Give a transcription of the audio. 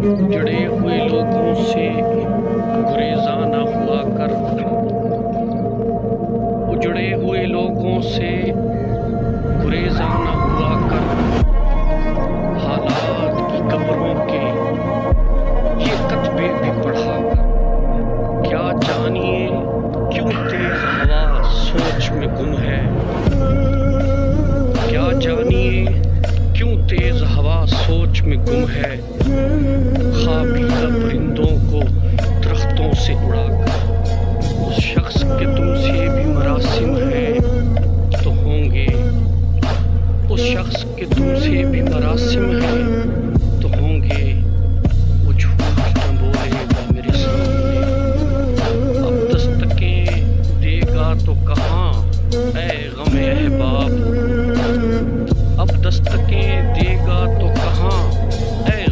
جڑے ہوئے لوگوں سے گریزاں نہ ہوا کر، اجڑے ہوئے لوگوں سے گریزاں نہ ہوا کر، حالات کی قبروں کے یہ کتبے بھی پڑھا کر، کیا جانیے کیوں تیز ہوا سوچ میں گم ہے، کیا جانیے کیوں تیز ہوا سوچ میں گم ہے،